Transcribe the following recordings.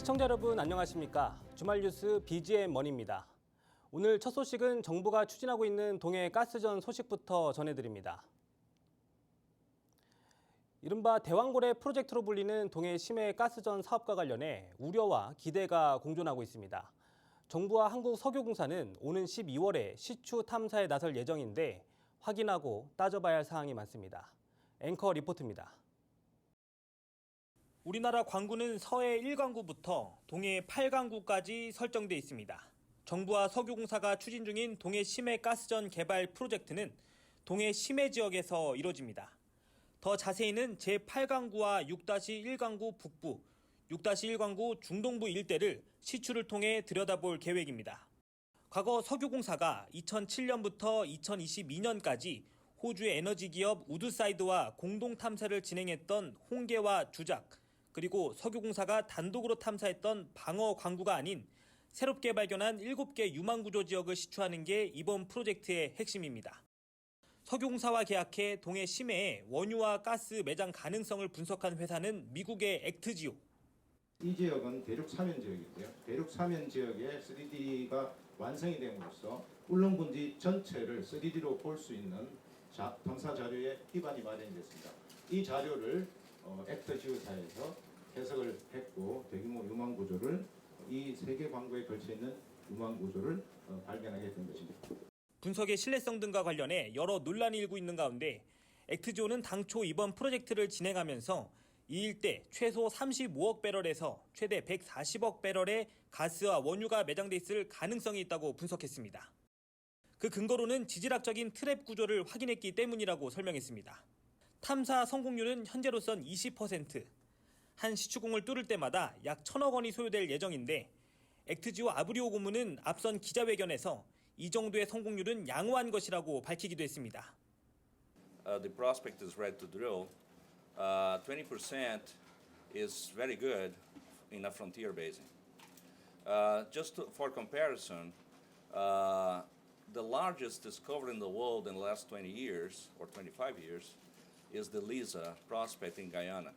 시청자 여러분 안녕하십니까? 주말 뉴스 BGM 머니입니다. 오늘 첫 소식은 정부가 추진하고 있는 동해 가스전 소식부터 전해드립니다. 이른바 대왕고래 프로젝트로 불리는 동해 심해 가스전 사업과 관련해 우려와 기대가 공존하고 있습니다. 정부와 한국석유공사는 오는 12월에 시추 탐사에 나설 예정인데 확인하고 따져봐야 할 사항이 많습니다. 앵커 리포트입니다. 우리나라 관구는 서해 1관구부터 동해 8관구까지 설정돼 있습니다. 정부와 석유공사가 추진 중인 동해 심해 가스전 개발 프로젝트는 동해 심해 지역에서 이뤄집니다. 더 자세히는 제8관구와 6-1관구 북부, 6-1관구 중동부 일대를 시추를 통해 들여다볼 계획입니다. 과거 석유공사가 2007년부터 2022년까지 호주의 에너지 기업 우드사이드와 공동 탐사를 진행했던 홍계와 주작, 그리고 석유공사가 단독으로 탐사했던 방어 관구가 아닌 새롭게 발견한 7개 유망구조 지역을 시추하는 게 이번 프로젝트의 핵심입니다. 석유공사와 계약해 동해 심해에 원유와 가스 매장 가능성을 분석한 회사는 미국의 액트지오. 이 지역은 대륙 사면 지역인데요. 대륙 사면 지역의 3D가 완성이 됨으로써 울릉분지 전체를 3D로 볼 수 있는 탐사 자료의 기반이 마련이 됐습니다. 이 자료를 액트지오사에서 해석을 했고 대규모 유망 구조를 이 3개 관구에 걸쳐 있는 유망 구조를 발견하게 된 것입니다. 분석의 신뢰성 등과 관련해 여러 논란이 일고 있는 가운데 액트지오는 당초 이번 프로젝트를 진행하면서 이 일대 최소 35억 배럴에서 최대 140억 배럴의 가스와 원유가 매장돼 있을 가능성이 있다고 분석했습니다. 그 근거로는 지질학적인 트랩 구조를 확인했기 때문이라고 설명했습니다. 탐사 성공률은 현재로선 20%, 한 시추공을 뚫을 때마다 약 1,000억 원이 소요될 예정인데 액트지오 아브리오 고문은 앞선 기자회견에서 이 정도의 성공률은 양호한 것이라고 밝히기도 했습니다. The prospect is ready to drill. 20% is very good in a frontier basin. For comparison, the largest discovery in the world in the last 20 years or 25 years is the Liza prospect in Guyana.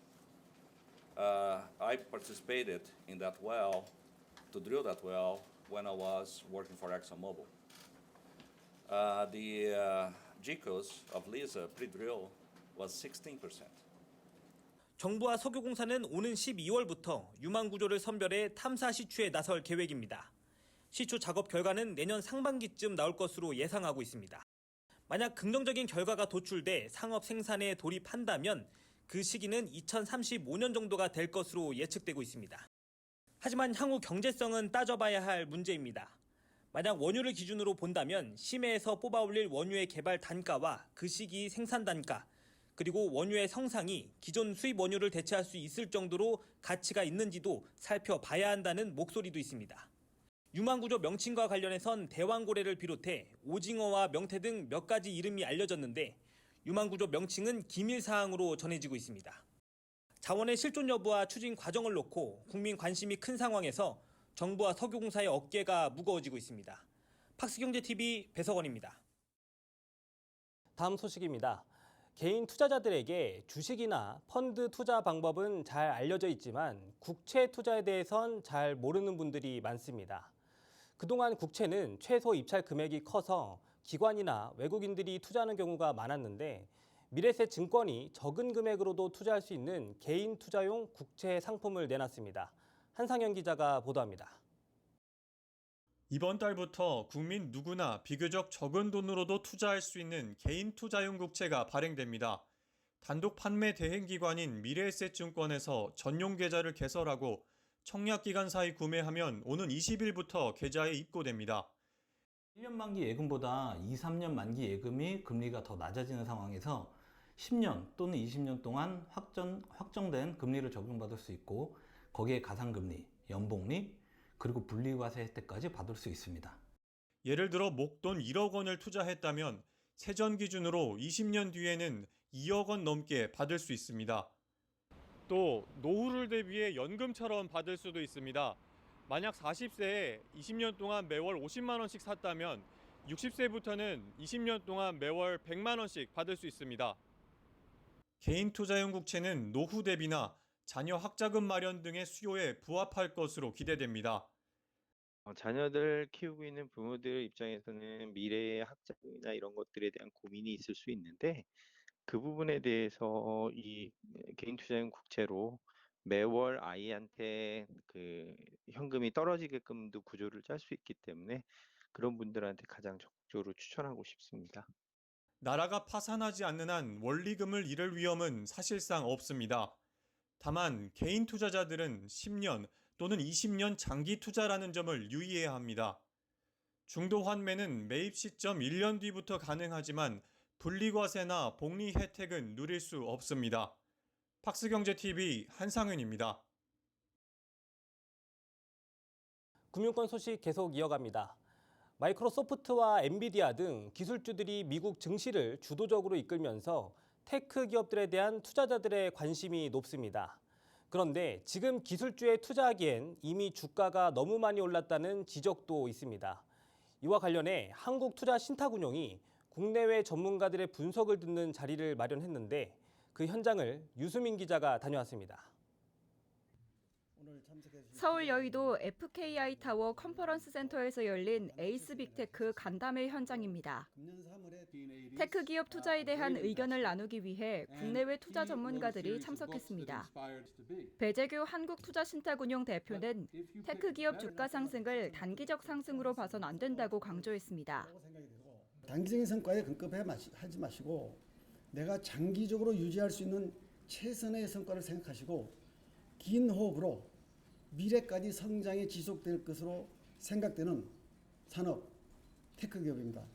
I participated in that well, to drill that well, when I was working for ExxonMobil. The GCOS of Liza pre-drill was 16%. 정부와 석유공사는 오는 12월부터 유망구조를 선별해 탐사 시추에 나설 계획입니다. 시추 작업 결과는 내년 상반기쯤 나올 것으로 예상하고 있습니다. 만약 긍정적인 결과가 도출돼 상업 생산에 돌입한다면 그 시기는 2035년 정도가 될 것으로 예측되고 있습니다. 하지만 향후 경제성은 따져봐야 할 문제입니다. 만약 원유를 기준으로 본다면 심해에서 뽑아올릴 원유의 개발 단가와 그 시기 생산 단가, 그리고 원유의 성상이 기존 수입 원유를 대체할 수 있을 정도로 가치가 있는지도 살펴봐야 한다는 목소리도 있습니다. 유망구조 명칭과 관련해선 대왕고래를 비롯해 오징어와 명태 등 몇 가지 이름이 알려졌는데 유망구조 명칭은 기밀사항으로 전해지고 있습니다. 자원의 실존 여부와 추진 과정을 놓고 국민 관심이 큰 상황에서 정부와 석유공사의 어깨가 무거워지고 있습니다. 팍스경제TV 배석원입니다. 다음 소식입니다. 개인 투자자들에게 주식이나 펀드 투자 방법은 잘 알려져 있지만 국채 투자에 대해선 잘 모르는 분들이 많습니다. 그동안 국채는 최소 입찰 금액이 커서 기관이나 외국인들이 투자하는 경우가 많았는데 미래세 증권이 적은 금액으로도 투자할 수 있는 개인 투자용 국채 상품을 내놨습니다. 한상현 기자가 보도합니다. 이번 달부터 국민 누구나 비교적 적은 돈으로도 투자할 수 있는 개인 투자용 국채가 발행됩니다. 단독 판매 대행기관인 미래에셋증권에서 전용 계좌를 개설하고 청약기간사에 구매하면 오는 20일부터 계좌에 입고됩니다. 1년 만기 예금보다 2, 3년 만기 예금이 금리가 더 낮아지는 상황에서 10년 또는 20년 동안 확정된 금리를 적용받을 수 있고 거기에 가상금리, 연복리, 그리고 분리과세 혜택까지 받을 수 있습니다. 예를 들어 목돈 1억 원을 투자했다면 세전 기준으로 20년 뒤에는 2억 원 넘게 받을 수 있습니다. 또 노후를 대비해 연금처럼 받을 수도 있습니다. 만약 40세에 20년 동안 매월 50만 원씩 샀다면 60세부터는 20년 동안 매월 100만 원씩 받을 수 있습니다. 개인 투자용 국채는 노후 대비나 자녀 학자금 마련 등의 수요에 부합할 것으로 기대됩니다. 자녀들 키우고 있는 부모들 입장에서는 미래의 학자금이나 이런 것들에 대한 고민이 있을 수 있는데 그 부분에 대해서 이 개인 투자형 국채로 매월 아이한테 그 현금이 떨어지게끔도 구조를 짤 수 있기 때문에 그런 분들한테 가장 적극적으로 추천하고 싶습니다. 나라가 파산하지 않는 한 원리금을 잃을 위험은 사실상 없습니다. 다만 개인 투자자들은 10년 또는 20년 장기 투자라는 점을 유의해야 합니다. 중도 환매는 매입 시점 1년 뒤부터 가능하지만 분리과세나 복리 혜택은 누릴 수 없습니다. 팍스경제TV 한상윤입니다. 금융권 소식 계속 이어갑니다. 마이크로소프트와 엔비디아 등 기술주들이 미국 증시를 주도적으로 이끌면서 테크 기업들에 대한 투자자들의 관심이 높습니다. 그런데 지금 기술주에 투자하기엔 이미 주가가 너무 많이 올랐다는 지적도 있습니다. 이와 관련해 한국투자신탁운용이 국내외 전문가들의 분석을 듣는 자리를 마련했는데 그 현장을 유수민 기자가 다녀왔습니다. 서울 여의도 FKI 타워 컨퍼런스 센터에서 열린 에이스 빅테크 간담회 현장입니다. 테크 기업 투자에 대한 의견을 나누기 위해 국내외 투자 전문가들이 참석했습니다. 배재규 한국투자신탁운용 대표는 테크 기업 주가 상승을 단기적 상승으로 봐선 안 된다고 강조했습니다. 단기적인 성과에 급급하지 마시고 내가 장기적으로 유지할 수 있는 최선의 성과를 생각하시고 긴 호흡으로 미래까지 성장이 지속될 것으로 생각되는 산업 테크 기업입니다.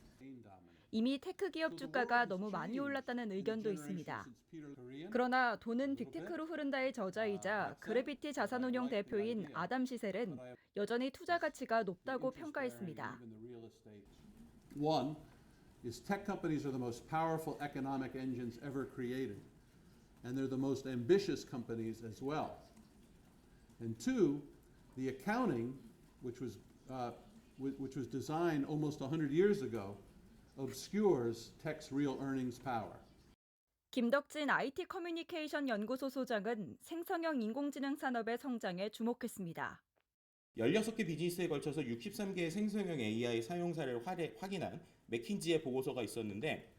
이미 테크 기업 주가가 너무 많이 올랐다는 의견도 있습니다. 그러나 돈은 빅테크로 흐른다의 저자이자 그래비티 자산운용 대표인 아담 시셀은 여전히 투자 가치가 높다고 평가했습니다. One is tech companies are the most powerful economic engines ever created, and they're the most ambitious companies as well. And two, the accounting, which was designed almost 100 years ago, obscures tech's real earnings power. 김덕진 IT 커뮤니케이션 연구소 소장은 생성형 인공지능 산업의 성장에 주목했습니다. 16개 비즈니스에 걸쳐서 63개의 생성형 AI 사용 사례를 확인한 맥킨지의 보고서가 있었는데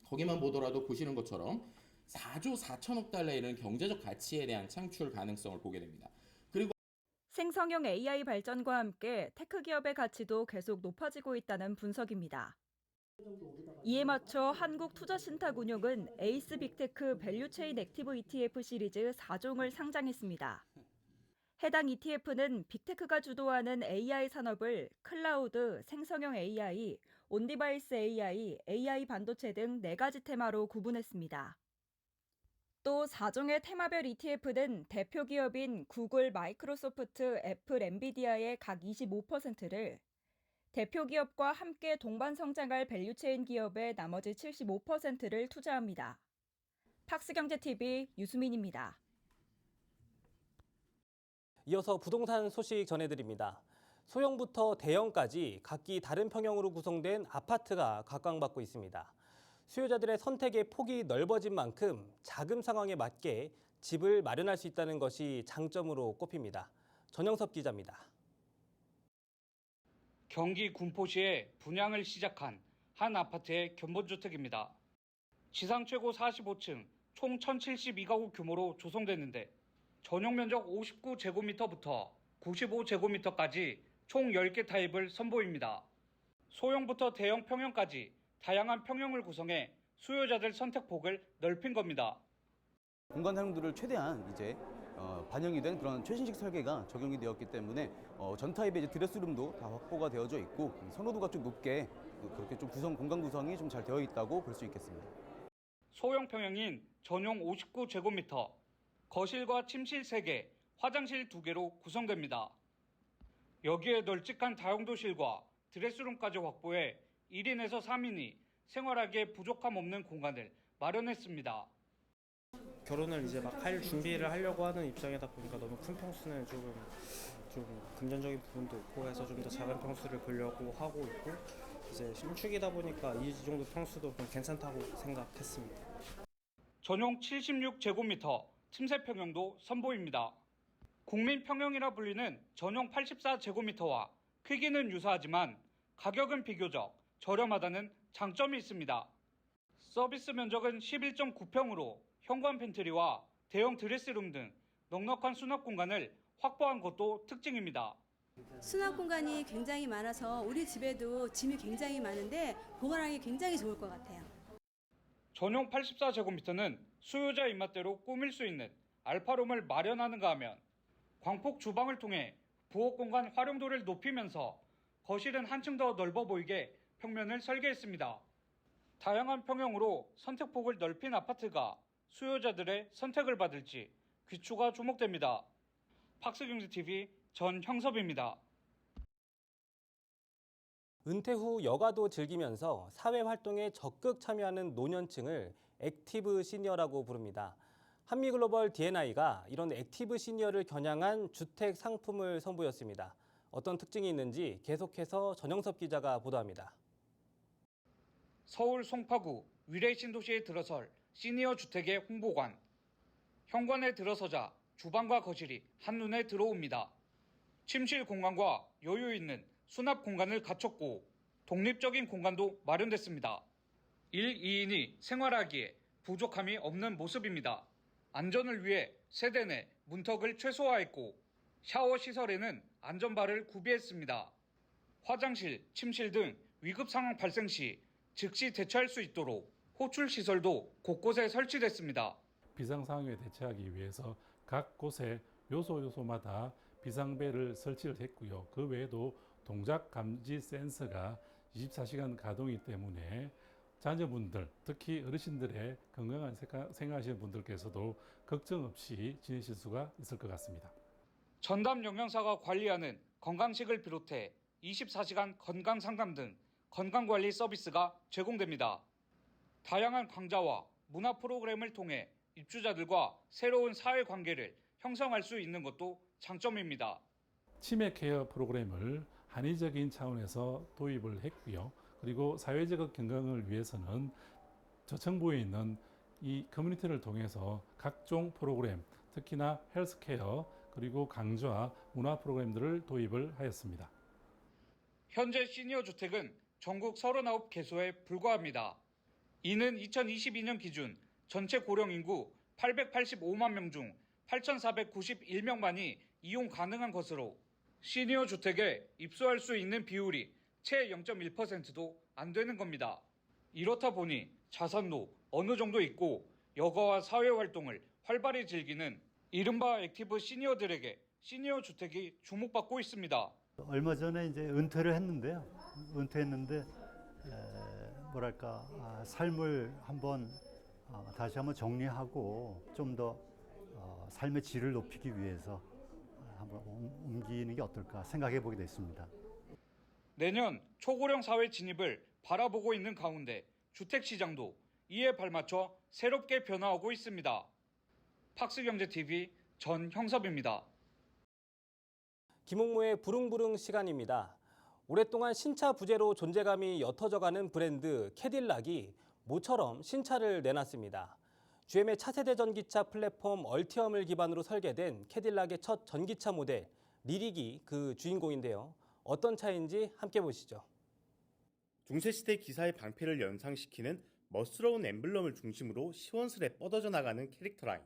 거기만 보더라도 보시는 것처럼 4조 4천억 달러에 이르는 경제적 가치에 대한 창출 가능성을 보게 됩니다. 그리고 생성형 AI 발전과 함께 테크 기업의 가치도 계속 높아지고 있다는 분석입니다. 이에 맞춰 한국투자신탁운용은 에이스 빅테크 밸류체인 액티브 ETF 시리즈 4종을 상장했습니다. 해당 ETF는 빅테크가 주도하는 AI 산업을 클라우드, 생성형 AI, 온디바이스 AI, AI 반도체 등 4가지 테마로 구분했습니다. 또 4종의 테마별 ETF는 대표 기업인 구글, 마이크로소프트, 애플, 엔비디아의 각 25%를, 대표 기업과 함께 동반 성장할 밸류체인 기업의 나머지 75%를 투자합니다. 팍스경제TV 유수민입니다. 이어서 부동산 소식 전해드립니다. 소형부터 대형까지 각기 다른 평형으로 구성된 아파트가 각광받고 있습니다. 수요자들의 선택의 폭이 넓어진 만큼 자금 상황에 맞게 집을 마련할 수 있다는 것이 장점으로 꼽힙니다. 전영섭 기자입니다. 경기 군포시에 분양을 시작한 한 아파트의 견본주택입니다. 지상 최고 45층, 총 1,072가구 규모로 조성됐는데 전용 면적 59제곱미터부터 95제곱미터까지 총 10개 타입을 선보입니다. 소형부터 대형 평형까지 다양한 평형을 구성해 수요자들 선택폭을 넓힌 겁니다. 공간 사용도를 최대한 반영이 된 그런 최신식 설계가 적용이 되었기 때문에 전 타입의 드레스룸도 다 확보가 되어져 있고 선호도가 좀 높게 그렇게 좀 공간 구성이 좀 잘 되어 있다고 볼 수 있겠습니다. 소형 평형인 전용 59제곱미터, 거실과 침실 3개, 화장실 2개로 구성됩니다. 여기에 널찍한 다용도실과 드레스룸까지 확보해 1인에서 3인이 생활하기에 부족함 없는 공간을 마련했습니다. 결혼을 이제 막 할 준비를 하려고 하는 입장이다 보니까 너무 큰 평수는 좀 금전적인 부분도 있고 해서 좀 더 작은 평수를 보려고 하고 있고 이제 신축이다 보니까 이 정도 평수도 좀 괜찮다고 생각했습니다. 전용 76제곱미터, 침새 평형도 선보입니다. 국민 평형이라 불리는 전용 84제곱미터와 크기는 유사하지만 가격은 비교적 저렴하다는 장점이 있습니다. 서비스 면적은 11.9평으로 현관 팬트리와 대형 드레스룸 등 넉넉한 수납 공간을 확보한 것도 특징입니다. 수납 공간이 굉장히 많아서 우리 집에도 짐이 굉장히 많은데 보관하기 굉장히 좋을 것 같아요. 전용 84제곱미터는 수요자 입맛대로 꾸밀 수 있는 알파룸을 마련하는가 하면 광폭 주방을 통해 부엌 공간 활용도를 높이면서 거실은 한층 더 넓어 보이게 평면을 설계했습니다. 다양한 평형으로 선택폭을 넓힌 아파트가 수요자들의 선택을 받을지 귀추가 주목됩니다. 팍스경제TV 전형섭입니다. 은퇴 후 여가도 즐기면서 사회활동에 적극 참여하는 노년층을 액티브 시니어라고 부릅니다. 한미글로벌 D&I가 이런 액티브 시니어를 겨냥한 주택 상품을 선보였습니다. 어떤 특징이 있는지 계속해서 전영섭 기자가 보도합니다. 서울 송파구 위례 신도시에 들어설 시니어 주택의 홍보관. 현관에 들어서자 주방과 거실이 한눈에 들어옵니다. 침실 공간과 여유 있는 수납 공간을 갖췄고 독립적인 공간도 마련됐습니다. 1, 2인이 생활하기에 부족함이 없는 모습입니다. 안전을 위해 세대 내 문턱을 최소화했고 샤워 시설에는 안전바를 구비했습니다. 화장실, 침실 등 위급 상황 발생 시 즉시 대처할 수 있도록 호출 시설도 곳곳에 설치됐습니다. 비상상황에 대처하기 위해서 각 곳에 요소마다 비상벨을 설치를 했고요. 그 외에도 동작 감지 센서가 24시간 가동이기 때문에 자녀분들, 특히 어르신들의 건강한 생활하시는 분들께서도 걱정 없이 지내실 수가 있을 것 같습니다. 전담 영양사가 관리하는 건강식을 비롯해 24시간 건강상담 등 건강관리 서비스가 제공됩니다. 다양한 강좌와 문화 프로그램을 통해 입주자들과 새로운 사회관계를 형성할 수 있는 것도 장점입니다. 치매 케어 프로그램을 한의적인 차원에서 도입을 했고요. 그리고 사회적 건강을 위해서는 저층부에 있는 이 커뮤니티를 통해서 각종 프로그램, 특히나 헬스케어 그리고 강좌, 문화 프로그램들을 도입을 하였습니다. 현재 시니어 주택은 전국 39개소에 불과합니다. 이는 2022년 기준 전체 고령 인구 885만 명 중 8,491명만이 이용 가능한 것으로 시니어 주택에 입소할 수 있는 비율이 채 0.1%도 안 되는 겁니다. 이렇다 보니 자산도 어느 정도 있고 여가와 사회활동을 활발히 즐기는 이른바 액티브 시니어들에게 시니어 주택이 주목받고 있습니다. 얼마 전에 이제 은퇴를 했는데요. 뭐랄까 삶을 한번 다시 한번 정리하고 좀 더 삶의 질을 높이기 위해서 한번 옮기는 게 어떨까 생각해 보게 됐습니다. 내년 초고령 사회 진입을 바라보고 있는 가운데 주택시장도 이에 발맞춰 새롭게 변화하고 있습니다. 팍스경제TV 전형섭입니다. 김홍무의 부릉부릉 시간입니다. 오랫동안 신차 부재로 존재감이 옅어져가는 브랜드 캐딜락이 모처럼 신차를 내놨습니다. GM의 차세대 전기차 플랫폼 얼티엄을 기반으로 설계된 캐딜락의 첫 전기차 모델 리릭이 그 주인공인데요. 어떤 차인지 함께 보시죠. 중세시대 기사의 방패를 연상시키는 멋스러운 엠블럼을 중심으로 시원스레 뻗어져 나가는 캐릭터 라인.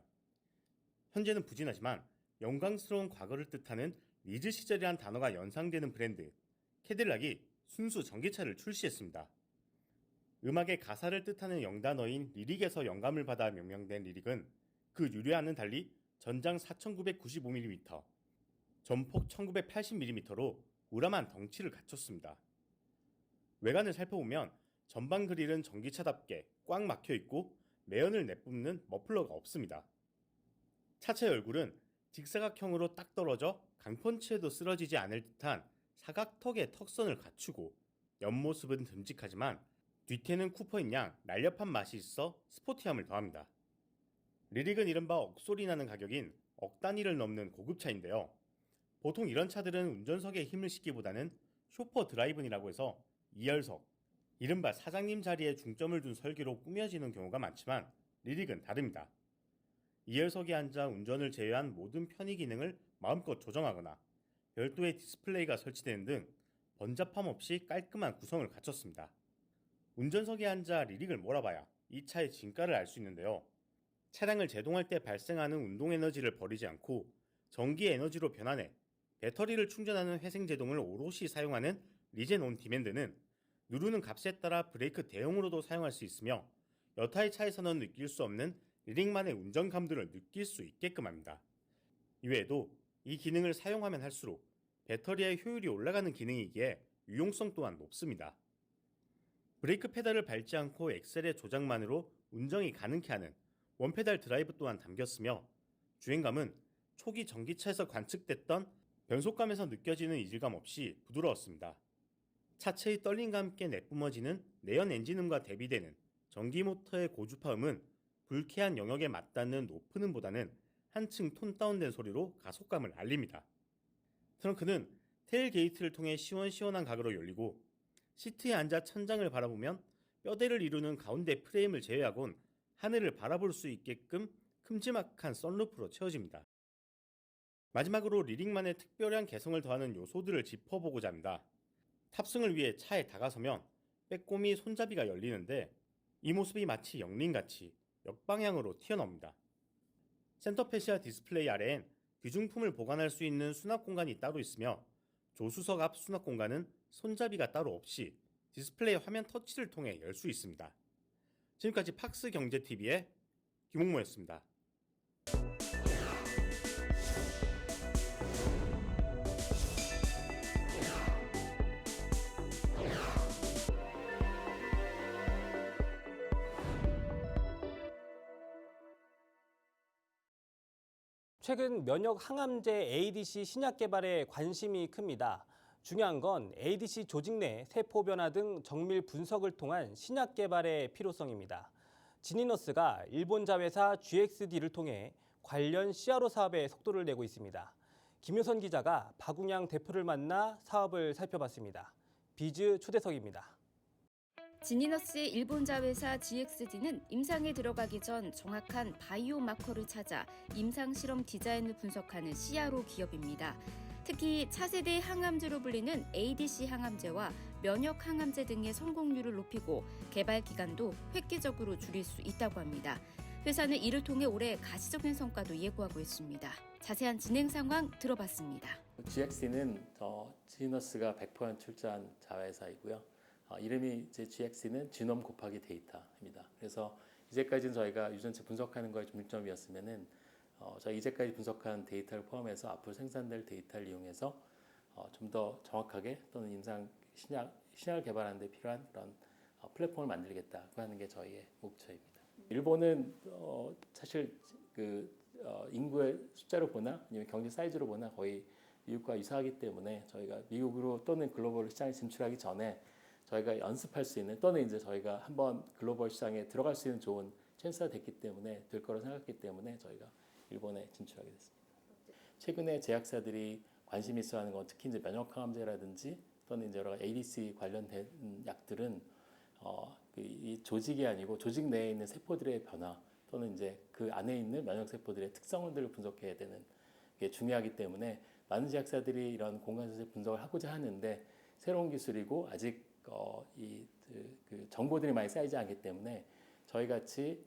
현재는 부진하지만 영광스러운 과거를 뜻하는 리즈 시절이란 단어가 연상되는 브랜드 캐딜락이 순수 전기차를 출시했습니다. 음악의 가사를 뜻하는 영단어인 리릭에서 영감을 받아 명명된 리릭은 그 유래와는 달리 전장 4,995mm, 전폭 1,980mm로 우람한 덩치를 갖췄습니다. 외관을 살펴보면 전방 그릴은 전기차답게 꽉 막혀 있고 매연을 내뿜는 머플러가 없습니다. 차체 얼굴은 직사각형으로 딱 떨어져 강펀치에도 쓰러지지 않을 듯한 사각턱의 턱선을 갖추고 옆모습은 듬직하지만 뒤태는 쿠퍼인 양 날렵한 맛이 있어 스포티함을 더합니다. 리릭은 이른바 억소리 나는 가격인 억 단위를 넘는 고급차인데요. 보통 이런 차들은 운전석에 힘을 싣기보다는 쇼퍼 드라이븐이라고 해서 2열석, 이른바 사장님 자리에 중점을 둔 설계로 꾸며지는 경우가 많지만 리릭은 다릅니다. 2열석에 앉아 운전을 제외한 모든 편의 기능을 마음껏 조정하거나 별도의 디스플레이가 설치되는 등 번잡함 없이 깔끔한 구성을 갖췄습니다. 운전석에 앉아 리릭을 몰아봐야 이 차의 진가를 알 수 있는데요. 차량을 제동할 때 발생하는 운동 에너지를 버리지 않고 전기 에너지로 변환해 배터리를 충전하는 회생 제동을 오롯이 사용하는 리젠 온 디맨드는 누르는 값에 따라 브레이크 대용으로도 사용할 수 있으며 여타의 차에서는 느낄 수 없는 리릭만의 운전 감도를 느낄 수 있게끔 합니다. 이외에도 이 기능을 사용하면 할수록 배터리의 효율이 올라가는 기능이기에 유용성 또한 높습니다. 브레이크 페달을 밟지 않고 엑셀의 조작만으로 운전이 가능케 하는 원페달 드라이브 또한 담겼으며 주행감은 초기 전기차에서 관측됐던 변속감에서 느껴지는 이질감 없이 부드러웠습니다. 차체의 떨림과 함께 내뿜어지는 내연 엔진음과 대비되는 전기 모터의 고주파음은 불쾌한 영역에 맞닿는 높은 음보다는 한층 톤 다운된 소리로 가속감을 알립니다. 트렁크는 테일게이트를 통해 시원시원한 가구로 열리고 시트에 앉아 천장을 바라보면 뼈대를 이루는 가운데 프레임을 제외하곤 하늘을 바라볼 수 있게끔 큼지막한 썬루프로 채워집니다. 마지막으로 리릭만의 특별한 개성을 더하는 요소들을 짚어보고자 합니다. 탑승을 위해 차에 다가서면 빼꼼히 손잡이가 열리는데 이 모습이 마치 영린같이 역방향으로 튀어나옵니다. 센터페시아 디스플레이 아래엔 귀중품을 보관할 수 있는 수납 공간이 따로 있으며 조수석 앞 수납 공간은 손잡이가 따로 없이 디스플레이 화면 터치를 통해 열 수 있습니다. 지금까지 팍스경제TV의 김홍모였습니다. 최근 면역 항암제 ADC 신약 개발에 관심이 큽니다. 중요한 건 ADC 조직 내 세포 변화 등 정밀 분석을 통한 신약 개발의 필요성입니다. 지니너스가 일본 자회사 GXD를 통해 관련 CRO 사업에 속도를 내고 있습니다. 김효선 기자가 박웅양 대표를 만나 사업을 살펴봤습니다. 비즈 초대석입니다. 지니너스의 일본 자회사 GXD는 임상에 들어가기 전 정확한 바이오 마커를 찾아 임상 실험 디자인을 분석하는 CRO 기업입니다. 특히 차세대 항암제로 불리는 ADC 항암제와 면역 항암제 등의 성공률을 높이고 개발 기간도 획기적으로 줄일 수 있다고 합니다. 회사는 이를 통해 올해 가시적인 성과도 예고하고 있습니다. 자세한 진행 상황 들어봤습니다. GXD는 지니너스가 100% 출자한 자회사이고요. 이름이 이제 GXD는 지놈 곱하기 데이터입니다. 그래서 이제까지는 저희가 유전체 분석하는 거에 중점이었으면은 저희 이제까지 분석한 데이터를 포함해서 앞으로 생산될 데이터를 이용해서 좀 더 정확하게 또는 임상 신약을 개발하는 데 필요한 그런 플랫폼을 만들겠다고 하는 게 저희의 목표입니다. 일본은 사실 인구의 숫자로 보나 아니면 경제 사이즈로 보나 거의 미국과 유사하기 때문에 저희가 미국으로 또는 글로벌 시장에 진출하기 전에 저희가 연습할 수 있는 또는 이제 저희가 한번 글로벌 시장에 들어갈 수 있는 좋은 찬스가 됐기 때문에 될 거라고 생각했기 때문에 저희가 일본에 진출하게 됐습니다. 최근에 제약사들이 관심 있어하는 건 특히 이제 면역 항암제라든지 또는 이제 여러 가지 ADC 관련된 약들은 이 조직이 아니고 조직 내에 있는 세포들의 변화 또는 이제 그 안에 있는 면역 세포들의 특성들을 분석해야 되는 게 중요하기 때문에 많은 제약사들이 이런 공간세포 분석을 하고자 하는데 새로운 기술이고 아직 그 정보들이 많이 쌓이지 않기 때문에 저희 같이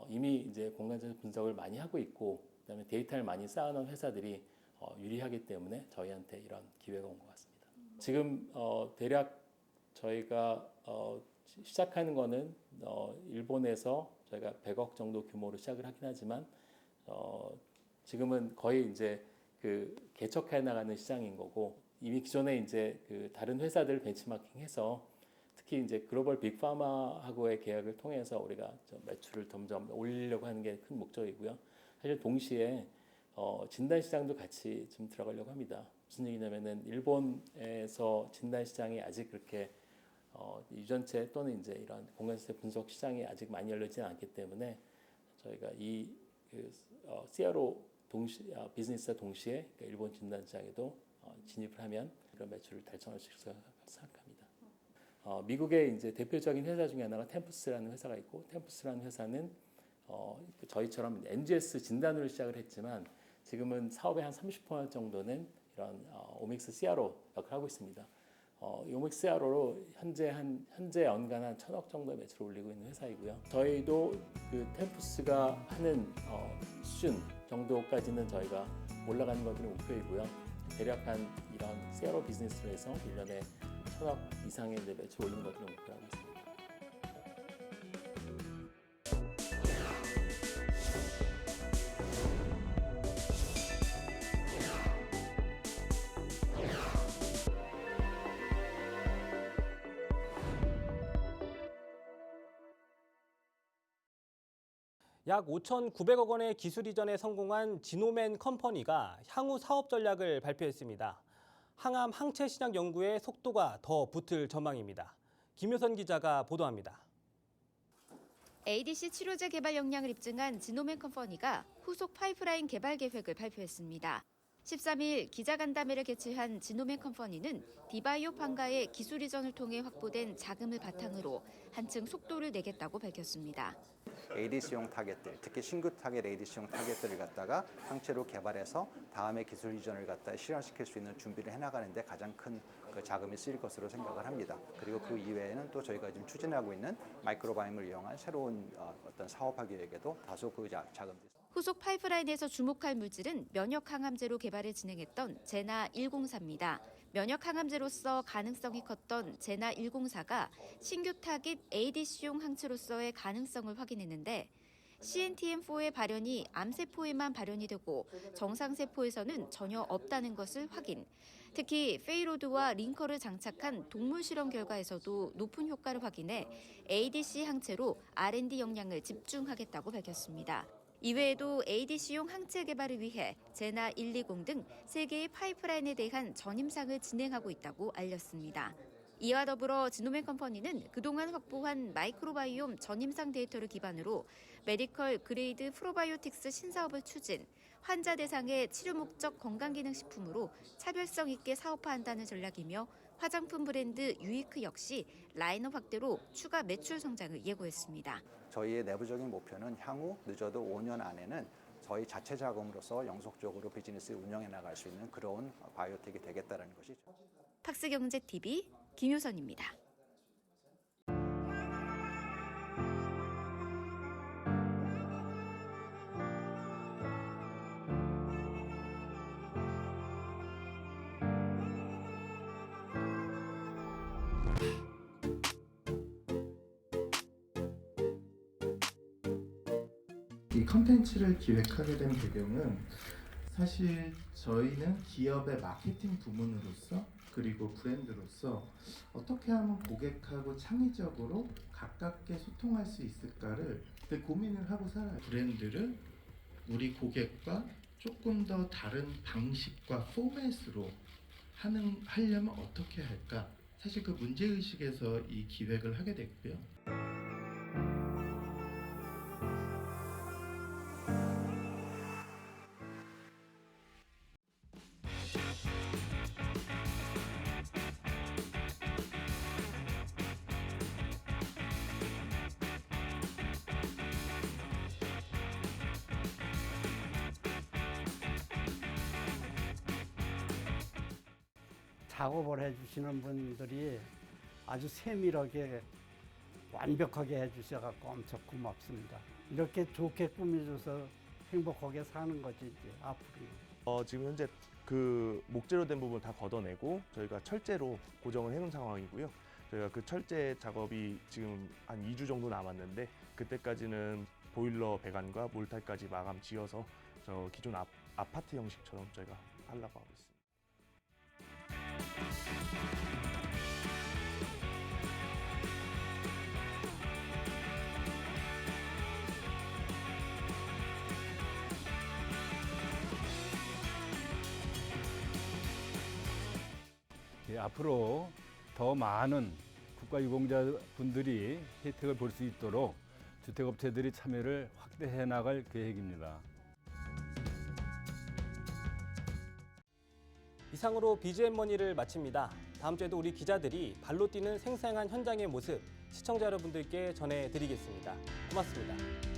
이미 이제 공간세포 분석을 많이 하고 있고 그다음에 데이터를 많이 쌓아놓은 회사들이 유리하기 때문에 저희한테 이런 기회가 온 것 같습니다. 지금 대략 저희가 시작하는 거는 일본에서 저희가 100억 정도 규모로 시작을 하긴 하지만 지금은 거의 이제 그 개척해 나가는 시장인 거고 이미 기존에 이제 그 다른 회사들 벤치마킹해서 특히 이제 글로벌 빅파마하고의 계약을 통해서 우리가 매출을 점점 올리려고 하는 게 큰 목적이고요. 사실 동시에 진단 시장도 같이 좀 들어가려고 합니다. 무슨 얘기냐면은 일본에서 진단 시장이 아직 그렇게 유전체 또는 이제 이런 공간세 분석 시장이 아직 많이 열리지는 않기 때문에 저희가 이 CRO 비즈니스와 동시에 일본 진단 시장에도 진입을 하면 그런 매출을 달성할 수 있을 거라고 생각합니다. 미국의 이제 대표적인 회사 중에 하나가 템프스라는 회사가 있고 템프스라는 회사는 저희처럼 NGS 진단으로 시작을 했지만 지금은 사업의 한 30% 정도는 이런 오믹스 CRO 역할을 하고 있습니다. 이 오믹스 CRO로 현재 연간 한 1,000억 정도의 매출을 올리고 있는 회사이고요. 저희도 그 템푸스가 하는 수준 정도까지는 저희가 올라가는 것들이 목표이고요. 대략 한 이런 CRO 비즈니스로 해서 1년에 1,000억 이상의 매출 올리는 것들을 목표로 하고 있습니다. 약 5,900억 원의 기술 이전에 성공한 지노맨 컴퍼니가 향후 사업 전략을 발표했습니다. 항암 항체 신약 연구에 속도가 더 붙을 전망입니다. 김효선 기자가 보도합니다. ADC 치료제 개발 역량을 입증한 지노맨 컴퍼니가 후속 파이프라인 개발 계획을 발표했습니다. 13일 기자간담회를 개최한 지노맨 컴퍼니는 디바이오 판가의 기술 이전을 통해 확보된 자금을 바탕으로 한층 속도를 내겠다고 밝혔습니다. ADC용 타겟들, 특히 신규 타겟 ADC용 타겟들을 갖다가 항체로 개발해서 다음에 기술 이전을 갖다 실현시킬 수 있는 준비를 해나가는데 가장 큰 그 자금이 쓰일 것으로 생각을 합니다. 그리고 그 이외에는 또 저희가 지금 추진하고 있는 마이크로바이옴을 이용한 새로운 어떤 사업화 계획에도 다소 그 자금들이 후속 파이프라인에서 주목할 물질은 면역 항암제로 개발을 진행했던 제나 104입니다. 면역 항암제로서 가능성이 컸던 제나 104가 신규 타깃 ADC용 항체로서의 가능성을 확인했는데 CNTM4의 발현이 암세포에만 발현이 되고 정상세포에서는 전혀 없다는 것을 확인. 특히 페이로드와 링커를 장착한 동물 실험 결과에서도 높은 효과를 확인해 ADC 항체로 R&D 역량을 집중하겠다고 밝혔습니다. 이외에도 ADC용 항체 개발을 위해 제나 120 등 3개의 파이프라인에 대한 전임상을 진행하고 있다고 알렸습니다. 이와 더불어 지노맨 컴퍼니는 그동안 확보한 마이크로바이옴 전임상 데이터를 기반으로 메디컬 그레이드 프로바이오틱스 신사업을 추진, 환자 대상의 치료 목적 건강기능식품으로 차별성 있게 사업화한다는 전략이며 화장품 브랜드 유이크 역시 라인업 확대로 추가 매출 성장을 예고했습니다. 저희의 내부적인 목표는 향후 늦어도 5년 안에는 저희 자체 자금으로서 영속적으로 비즈니스 운영해 나갈 수 있는 그런 바이오텍이 되겠다는 것이죠. 팍스경제TV 김효선입니다. 이 컨텐츠를 기획하게 된 배경은 사실 저희는 기업의 마케팅 부문으로서 그리고 브랜드로서 어떻게 하면 고객하고 창의적으로 가깝게 소통할 수 있을까를 되게 고민을 하고 살아요. 브랜드를 우리 고객과 조금 더 다른 방식과 포맷으로 하려면 어떻게 할까? 사실 그 문제의식에서 이 기획을 하게 됐고요. 작업을 해주시는 분들이 아주 세밀하게 완벽하게 해주셔서 엄청 고맙습니다. 이렇게 좋게 꾸며줘서 행복하게 사는 거지 이제 앞으로. 지금 현재 그 목재로 된 부분 다 걷어내고 저희가 철제로 고정을 해놓은 상황이고요. 저희가 그 철제 작업이 지금 한 2주 정도 남았는데 그때까지는 보일러 배관과 몰탈까지 마감 지어서 저 기존 아파트 형식처럼 저희가 하려고 하고 있습니다. 앞으로 더 많은 국가유공자분들이 혜택을 볼 수 있도록 주택업체들이 참여를 확대해 나갈 계획입니다. 이상으로 BGM머니를 마칩니다. 다음 주에도 우리 기자들이 발로 뛰는 생생한 현장의 모습 시청자 여러분들께 전해드리겠습니다. 고맙습니다.